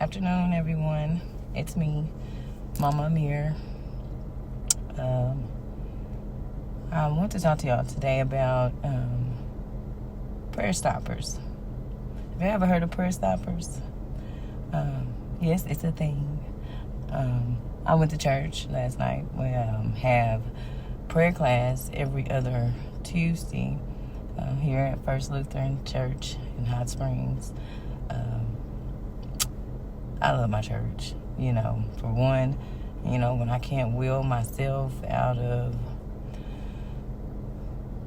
Afternoon, everyone. It's me, MomaAmir. I want to talk to y'all today about prayer stoppers. Have you ever heard of prayer stoppers? Yes, it's a thing. I went to church last night. We have prayer class every other Tuesday here at First Lutheran Church in Hot Springs. I love my church. For one, when I can't will myself out of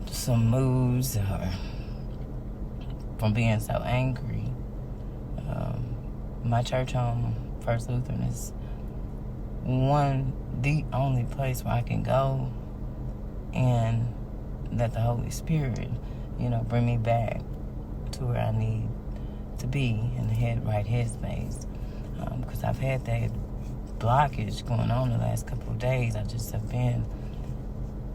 some moods or from being so angry, my church home, First Lutheran, is the only place where I can go and let the Holy Spirit, bring me back to where I need to be in the right headspace. Because I've had that blockage going on the last couple of days. I just have been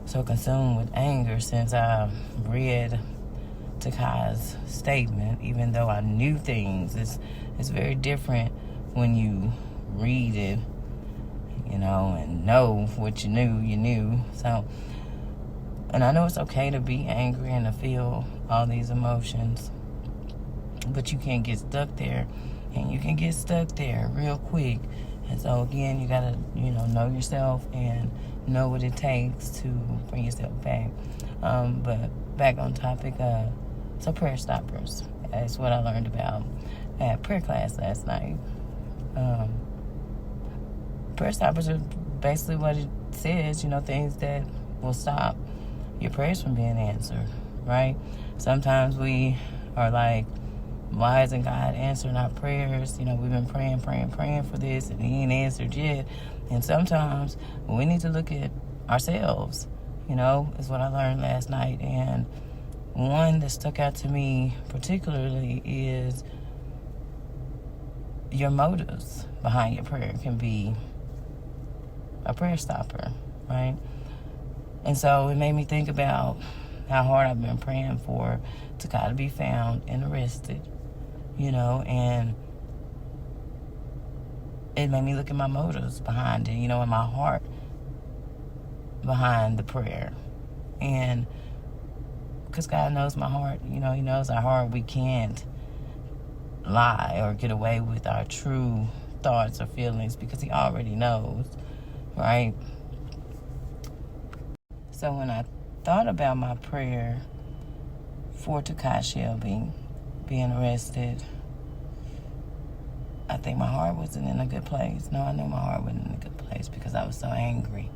so consumed with anger since I read Takai's statement, even though I knew things. It's very different when you read it, and know what you knew. So, and I know it's okay to be angry and to feel all these emotions, but you can't get stuck there. And you can get stuck there real quick. And so, again, you got to, know yourself and know what it takes to bring yourself back. But back on topic, so prayer stoppers. That's what I learned about at prayer class last night. Prayer stoppers are basically what it says, things that will stop your prayers from being answered, right? Sometimes we are like, why isn't God answering our prayers? We've been praying for this, and He ain't answered yet. And sometimes we need to look at ourselves, is what I learned last night. And one that stuck out to me particularly is your motives behind your prayer can be a prayer stopper, right? And so it made me think about how hard I've been praying for Takai to be found and arrested. And it made me look at my motives behind it, and my heart behind the prayer. And because God knows my heart, He knows our heart. We can't lie or get away with our true thoughts or feelings because He already knows, right? So when I thought about my prayer for Takai Shelby being arrested, I think my heart wasn't in a good place. No, I know my heart wasn't in a good place because I was so angry.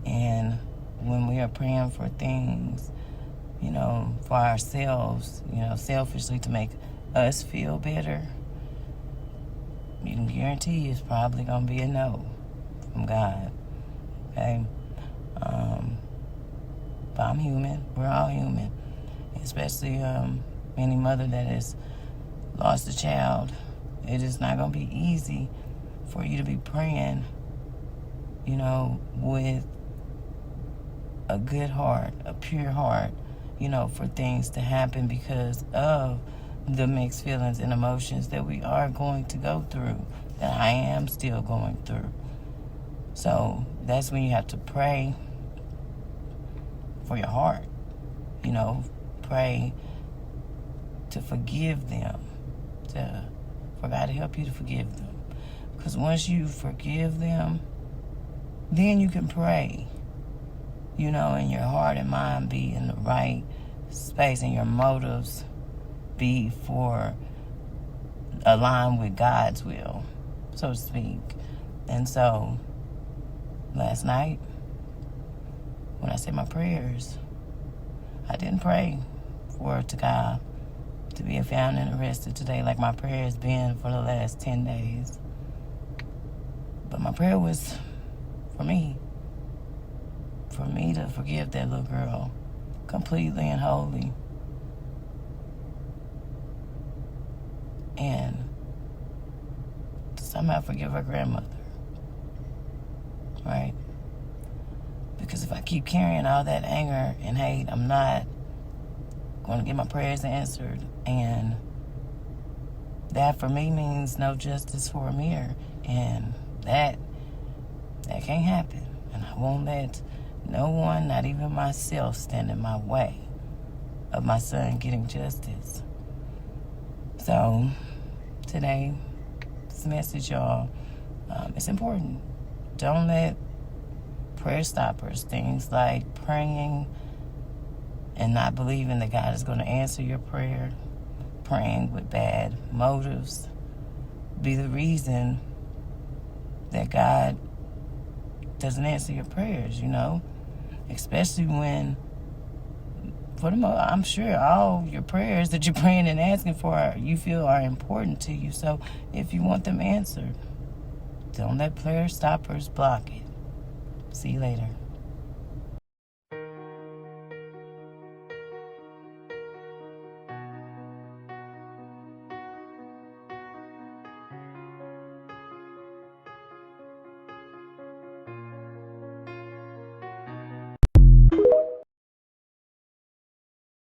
And when we are praying for things, for ourselves, selfishly to make us feel better, you can guarantee it's probably going to be a no from God. Okay? But I'm human. We're all human. Especially any mother that has lost a child. It is not going to be easy for you to be praying, with a good heart, a pure heart, for things to happen because of the mixed feelings and emotions that we are going to go through, that I am still going through. So that's when you have to pray for your heart, pray to forgive them, for God to help you to forgive them. Because once you forgive them, then you can pray, and your heart and mind be in the right space and your motives be for align with God's will, so to speak. And so last night, when I said my prayers, I didn't pray for Takai to be found and arrested today like my prayer has been for the last 10 days. But my prayer was for me to forgive that little girl completely and wholly. And to somehow forgive her grandmother. Right? Because if I keep carrying all that anger and hate, I'm not going to get my prayers answered. And that for me means no justice for Amir. And that can't happen. And I won't let no one, not even myself, stand in my way of my son getting justice. So today, this message, y'all, it's important. Don't let prayer stoppers, things like praying and not believing that God is going to answer your prayer, praying with bad motives, be the reason that God doesn't answer your prayers, especially when, for the most, I'm sure all your prayers that you're praying and asking for, you feel are important to you. So if you want them answered, don't let prayer stoppers block it. See you later.